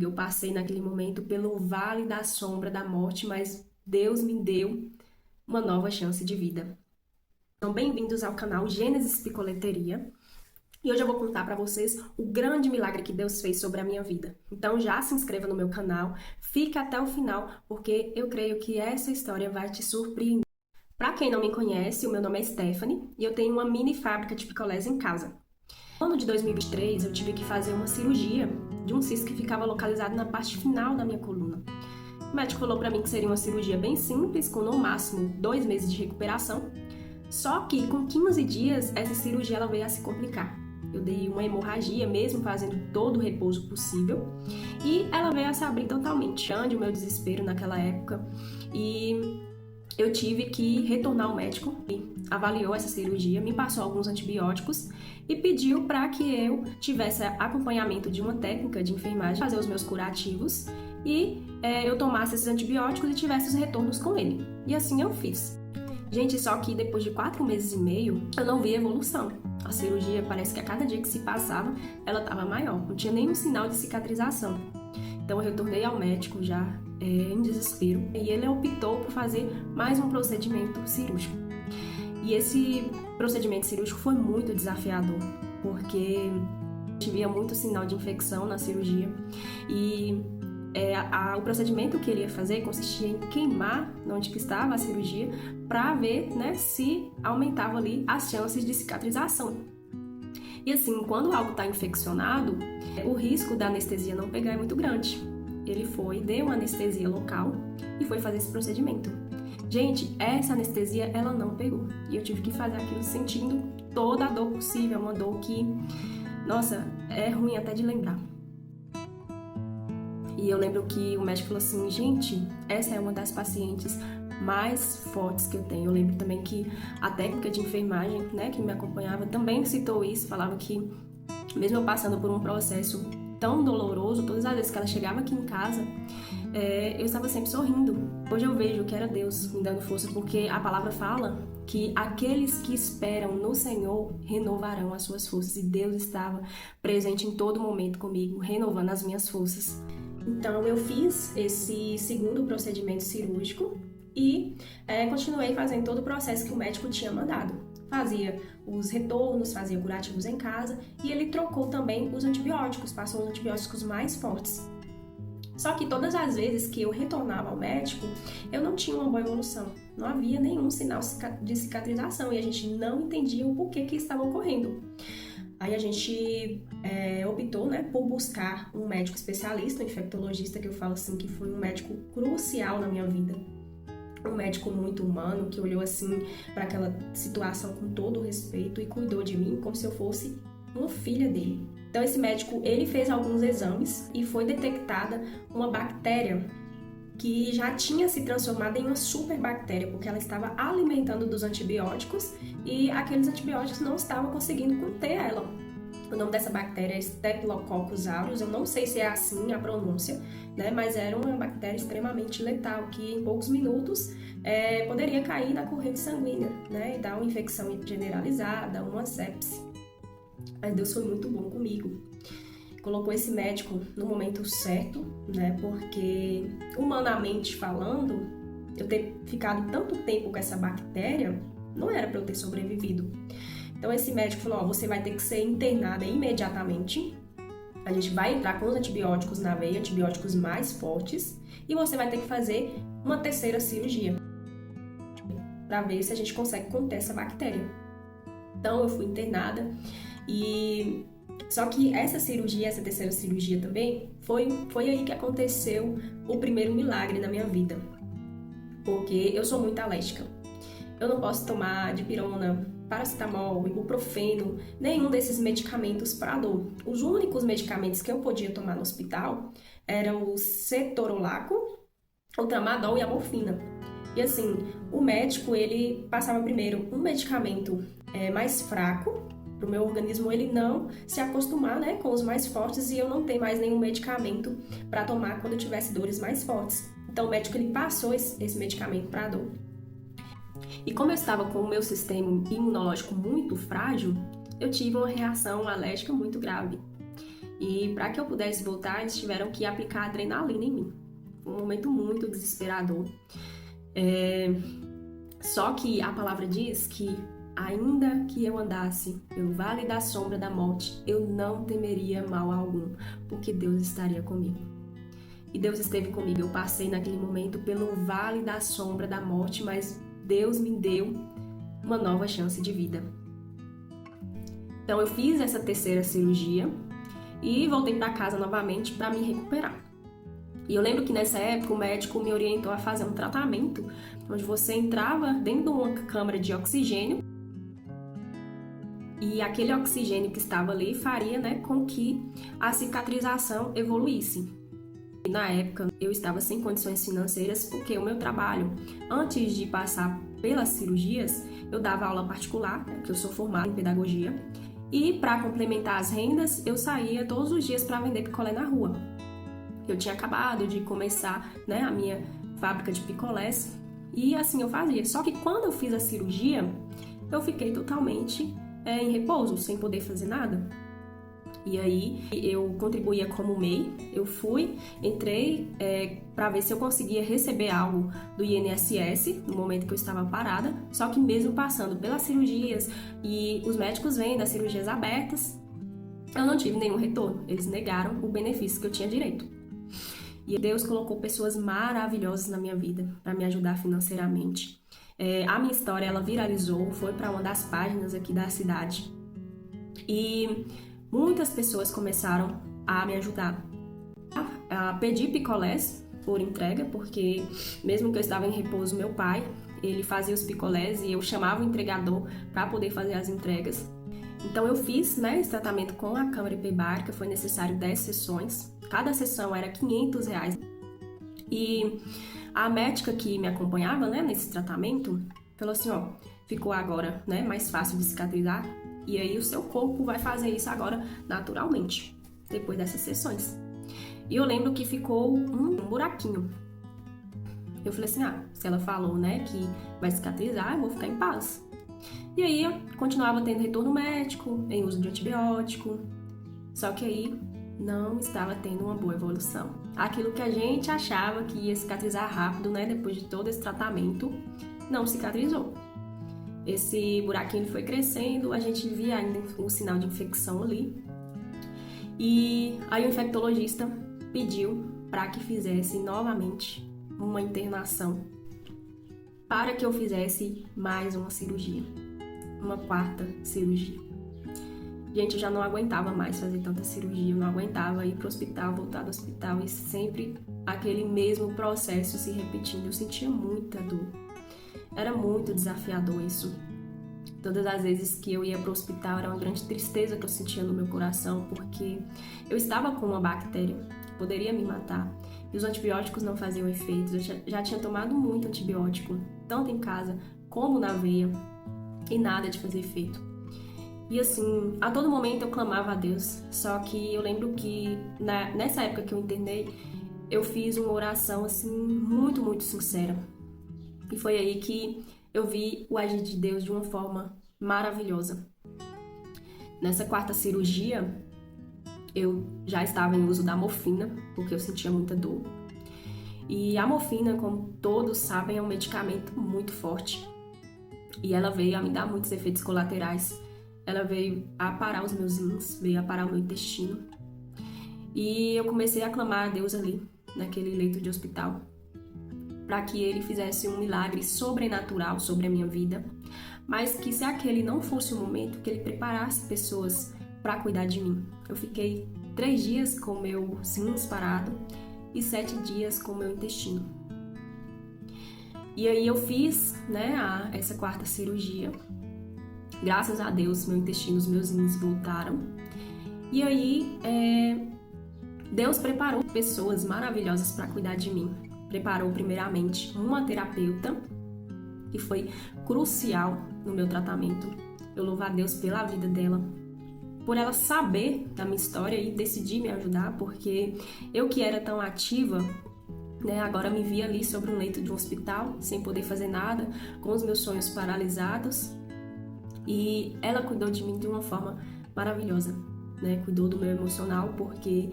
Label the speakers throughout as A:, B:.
A: Eu passei naquele momento pelo vale da sombra da morte, mas Deus me deu uma nova chance de vida. Então, bem-vindos ao canal Gênesis Picoleteria. E hoje eu vou contar para vocês o grande milagre que Deus fez sobre a minha vida. Então já se inscreva no meu canal, fique até o final, porque eu creio que essa história vai te surpreender. Para quem não me conhece, o meu nome é Stephanie e eu tenho uma mini fábrica de picolés em casa. No ano de 2023, eu tive que fazer uma cirurgia de um cisto que ficava localizado na parte final da minha coluna. O médico falou para mim que seria uma cirurgia bem simples, com no máximo 2 meses de recuperação. Só que com 15 dias, essa cirurgia ela veio a se complicar. Eu dei uma hemorragia, mesmo fazendo todo o repouso possível, e ela veio a se abrir totalmente. Ande o meu desespero naquela época, e eu tive que retornar ao médico, que avaliou essa cirurgia, me passou alguns antibióticos e pediu para que eu tivesse acompanhamento de uma técnica de enfermagem, fazer os meus curativos e eu tomasse esses antibióticos e tivesse os retornos com ele. E assim eu fiz. Gente, só que depois de 4 meses e meio, eu não vi evolução. A cirurgia parece que a cada dia que se passava, ela estava maior, não tinha nenhum sinal de cicatrização. Então eu retornei ao médico já em desespero e ele optou por fazer mais um procedimento cirúrgico. E esse procedimento cirúrgico foi muito desafiador, porque via muito sinal de infecção na cirurgia e o procedimento que ele ia fazer consistia em queimar onde que estava a cirurgia para ver, né, se aumentava ali as chances de cicatrização. E assim, quando algo está infeccionado, o risco da anestesia não pegar é muito grande. Ele deu uma anestesia local e foi fazer esse procedimento. Gente, essa anestesia ela não pegou e eu tive que fazer aquilo sentindo toda a dor possível, uma dor que, nossa, é ruim até de lembrar. E eu lembro que o médico falou assim, gente, essa é uma das pacientes mais fortes que eu tenho. Eu lembro também que a técnica de enfermagem, né, que me acompanhava, também citou isso, falava que mesmo eu passando por um processo tão doloroso, todas as vezes que ela chegava aqui em casa, eu estava sempre sorrindo. Hoje eu vejo que era Deus me dando força, porque a palavra fala que aqueles que esperam no Senhor renovarão as suas forças, e Deus estava presente em todo momento comigo, renovando as minhas forças. Então eu fiz esse segundo procedimento cirúrgico e continuei fazendo todo o processo que o médico tinha mandado. Fazia os retornos, fazia curativos em casa e ele trocou também os antibióticos, passou os antibióticos mais fortes. Só que todas as vezes que eu retornava ao médico, eu não tinha uma boa evolução. Não havia nenhum sinal de cicatrização e a gente não entendia o porquê que estava ocorrendo. Aí a gente optou, né, por buscar um médico especialista, um infectologista, que eu falo assim, que foi um médico crucial na minha vida. Um médico muito humano, que olhou assim para aquela situação com todo o respeito e cuidou de mim como se eu fosse uma filha dele. Então esse médico, ele fez alguns exames e foi detectada uma bactéria que já tinha se transformado em uma superbactéria, porque ela estava alimentando dos antibióticos e aqueles antibióticos não estavam conseguindo conter ela. O nome dessa bactéria é Staphylococcus aureus, eu não sei se é assim a pronúncia, né? Mas era uma bactéria extremamente letal, que em poucos minutos poderia cair na corrente sanguínea, né? E dar uma infecção generalizada, uma sepse. Mas Deus foi muito bom comigo. Colocou esse médico no momento certo, né? Porque, humanamente falando, eu ter ficado tanto tempo com essa bactéria, não era para eu ter sobrevivido. Então esse médico falou, você vai ter que ser internada imediatamente. A gente vai entrar com os antibióticos na veia, antibióticos mais fortes, e você vai ter que fazer uma terceira cirurgia para ver se a gente consegue conter essa bactéria. Então eu fui internada e só que essa cirurgia, essa terceira cirurgia também, foi aí que aconteceu o primeiro milagre na minha vida. Porque eu sou muito alérgica. Eu não posso tomar dipirona, paracetamol, ibuprofeno, nenhum desses medicamentos para dor. Os únicos medicamentos que eu podia tomar no hospital eram o cetorolaco, o tramadol e a morfina. E assim, o médico, ele passava primeiro um medicamento mais fraco, para o meu organismo ele não se acostumar, né, com os mais fortes e eu não ter mais nenhum medicamento para tomar quando eu tivesse dores mais fortes. Então o médico ele passou esse medicamento para dor. E como eu estava com o meu sistema imunológico muito frágil, eu tive uma reação alérgica muito grave. E para que eu pudesse voltar, eles tiveram que aplicar adrenalina em mim. Foi um momento muito desesperador. Só que a palavra diz que ainda que eu andasse pelo vale da sombra da morte, eu não temeria mal algum, porque Deus estaria comigo. E Deus esteve comigo. Eu passei naquele momento pelo vale da sombra da morte, mas Deus me deu uma nova chance de vida. Então eu fiz essa terceira cirurgia e voltei para casa novamente para me recuperar. E eu lembro que nessa época o médico me orientou a fazer um tratamento onde você entrava dentro de uma câmara de oxigênio e aquele oxigênio que estava ali faria, né, com que a cicatrização evoluísse. E na época eu estava sem condições financeiras porque o meu trabalho, antes de passar pelas cirurgias, eu dava aula particular, porque eu sou formada em pedagogia, e para complementar as rendas eu saía todos os dias para vender picolé na rua. Eu tinha acabado de começar, né, a minha fábrica de picolés e assim eu fazia. Só que quando eu fiz a cirurgia, eu fiquei totalmente em repouso, sem poder fazer nada. E aí eu contribuía como MEI, eu entrei para ver se eu conseguia receber algo do INSS no momento que eu estava parada, só que mesmo passando pelas cirurgias e os médicos vendo as cirurgias abertas, eu não tive nenhum retorno, eles negaram o benefício que eu tinha direito. E Deus colocou pessoas maravilhosas na minha vida para me ajudar financeiramente. A minha história, ela viralizou, foi para uma das páginas aqui da cidade. E muitas pessoas começaram a me ajudar a pedir picolés por entrega, porque mesmo que eu estava em repouso, meu pai, ele fazia os picolés e eu chamava o entregador para poder fazer as entregas. Então eu fiz, né, esse tratamento com a câmara hiperbárica, foi necessário 10 sessões, cada sessão era R$500. E a médica que me acompanhava, né, nesse tratamento, falou assim, ó, ficou agora, né, mais fácil de cicatrizar, e aí o seu corpo vai fazer isso agora naturalmente, depois dessas sessões. E eu lembro que ficou um buraquinho. Eu falei assim, se ela falou, né, que vai cicatrizar, eu vou ficar em paz. E aí eu continuava tendo retorno médico, em uso de antibiótico, só que aí não estava tendo uma boa evolução. Aquilo que a gente achava que ia cicatrizar rápido, né, depois de todo esse tratamento, não cicatrizou. Esse buraquinho foi crescendo, a gente via ainda um sinal de infecção ali. E aí o infectologista pediu para que fizesse novamente uma internação para que eu fizesse mais uma cirurgia, uma quarta cirurgia. Gente, eu já não aguentava mais fazer tanta cirurgia, eu não aguentava ir pro hospital, voltar do hospital e sempre aquele mesmo processo se repetindo. Eu sentia muita dor, era muito desafiador isso. Todas as vezes que eu ia pro hospital era uma grande tristeza que eu sentia no meu coração, porque eu estava com uma bactéria que poderia me matar e os antibióticos não faziam efeito. Eu já tinha tomado muito antibiótico, tanto em casa como na veia, e nada de fazer efeito. E assim, a todo momento eu clamava a Deus, só que eu lembro que nessa época que eu internei, eu fiz uma oração assim, muito, muito sincera. E foi aí que eu vi o agir de Deus de uma forma maravilhosa. Nessa quarta cirurgia, eu já estava em uso da morfina, porque eu sentia muita dor. E a morfina, como todos sabem, é um medicamento muito forte. E ela veio a me dar muitos efeitos colaterais. Ela veio a parar os meus rins, veio a parar o meu intestino. E eu comecei a clamar a Deus ali, naquele leito de hospital, para que Ele fizesse um milagre sobrenatural sobre a minha vida, mas que se aquele não fosse o momento, que Ele preparasse pessoas para cuidar de mim. Eu fiquei 3 dias com o meu rins parado e 7 dias com o meu intestino. E aí eu fiz, né, essa quarta cirurgia. Graças a Deus, meu intestino, os meus rins voltaram. E aí, Deus preparou pessoas maravilhosas para cuidar de mim. Preparou primeiramente uma terapeuta, que foi crucial no meu tratamento. Eu louvo a Deus pela vida dela, por ela saber da minha história e decidir me ajudar, porque eu que era tão ativa, né, agora me via ali sobre um leito de um hospital, sem poder fazer nada, com os meus sonhos paralisados. E ela cuidou de mim de uma forma maravilhosa. né? Cuidou do meu emocional, porque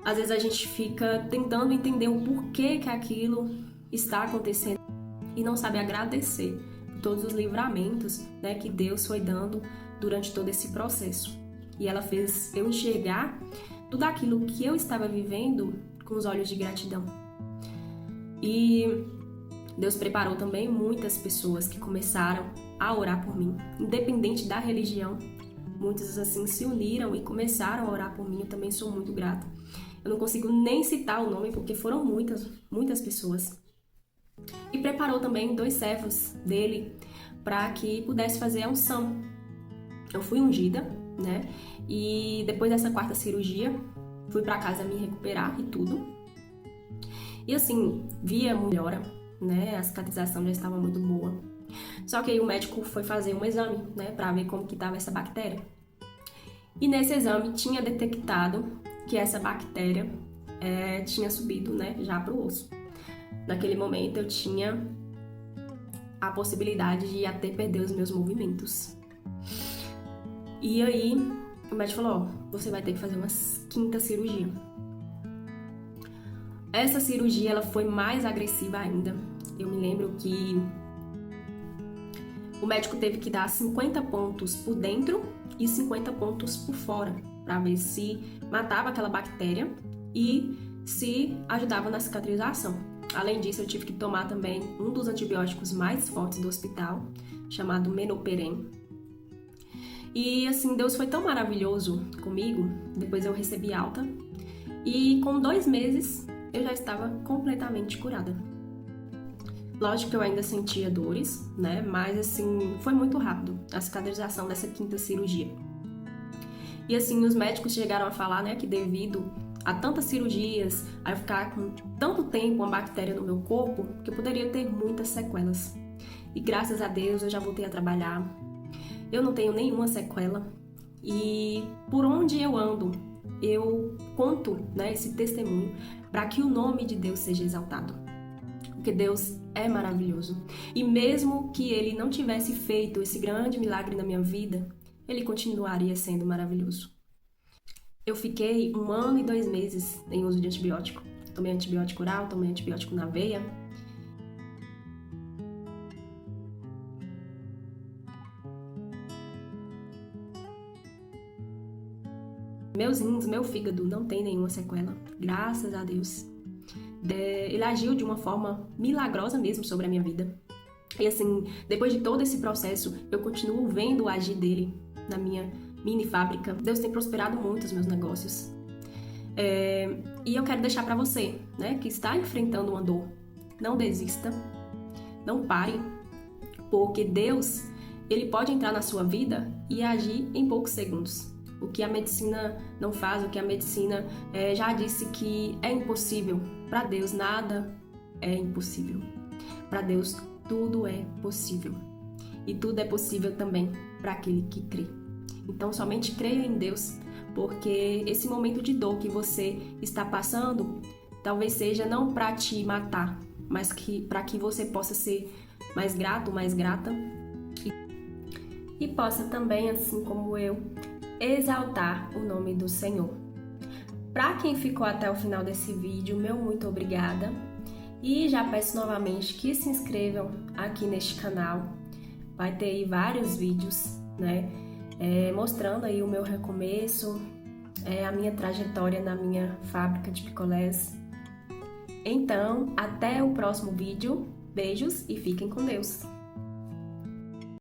A: às vezes a gente fica tentando entender o porquê que aquilo está acontecendo e não sabe agradecer por todos os livramentos, né, que Deus foi dando durante todo esse processo. E ela fez eu enxergar tudo aquilo que eu estava vivendo com os olhos de gratidão. E Deus preparou também muitas pessoas que começaram a orar por mim, independente da religião. Muitos assim se uniram e começaram a orar por mim. Eu também sou muito grata. Eu não consigo nem citar o nome porque foram muitas pessoas. E preparou também 2 servos dele para que pudesse fazer a unção. Eu fui ungida, né? E depois dessa 4ª cirurgia, fui para casa me recuperar e tudo. E assim, via melhora, né? A cicatrização já estava muito boa. Só que aí o médico foi fazer um exame, né? Para ver como que estava essa bactéria. E nesse exame tinha detectado que essa bactéria tinha subido, né? Já para o osso. Naquele momento eu tinha a possibilidade de até perder os meus movimentos. E aí o médico falou, você vai ter que fazer uma 5ª cirurgia. Essa cirurgia ela foi mais agressiva ainda. Eu me lembro que o médico teve que dar 50 pontos por dentro e 50 pontos por fora, para ver se matava aquela bactéria e se ajudava na cicatrização. Além disso, eu tive que tomar também um dos antibióticos mais fortes do hospital, chamado Menoperen. E assim, Deus foi tão maravilhoso comigo, depois eu recebi alta, e com 2 meses eu já estava completamente curada. Lógico que eu ainda sentia dores, né? Mas assim, foi muito rápido a cicatrização dessa 5ª cirurgia. E assim, os médicos chegaram a falar, né, que devido a tantas cirurgias, a eu ficar com tanto tempo uma bactéria no meu corpo, que eu poderia ter muitas sequelas. E graças a Deus eu já voltei a trabalhar. Eu não tenho nenhuma sequela. E por onde eu ando, eu conto, né, esse testemunho para que o nome de Deus seja exaltado. Porque Deus é maravilhoso. E mesmo que Ele não tivesse feito esse grande milagre na minha vida, Ele continuaria sendo maravilhoso. Eu fiquei 1 ano e 2 meses em uso de antibiótico. Tomei antibiótico oral, tomei antibiótico na veia. Meus rins, meu fígado não tem nenhuma sequela, graças a Deus. Ele agiu de uma forma milagrosa mesmo sobre a minha vida. E assim, depois de todo esse processo, eu continuo vendo o agir dele na minha mini fábrica. Deus tem prosperado muito os meus negócios. E eu quero deixar para você, né, que está enfrentando uma dor, não desista, não pare, porque Deus, Ele pode entrar na sua vida e agir em poucos segundos. O que a medicina não faz, o que a medicina já disse que é impossível, para Deus nada é impossível. Para Deus tudo é possível. E tudo é possível também para aquele que crê. Então somente creia em Deus, porque esse momento de dor que você está passando, talvez seja não para te matar, mas para que você possa ser mais grato, mais grata e possa também, assim como eu, exaltar o nome do Senhor. Para quem ficou até o final desse vídeo, meu muito obrigada. E já peço novamente que se inscrevam aqui neste canal. Vai ter aí vários vídeos, né? Mostrando aí o meu recomeço, a minha trajetória na minha fábrica de picolés. Então, até o próximo vídeo. Beijos e fiquem com Deus!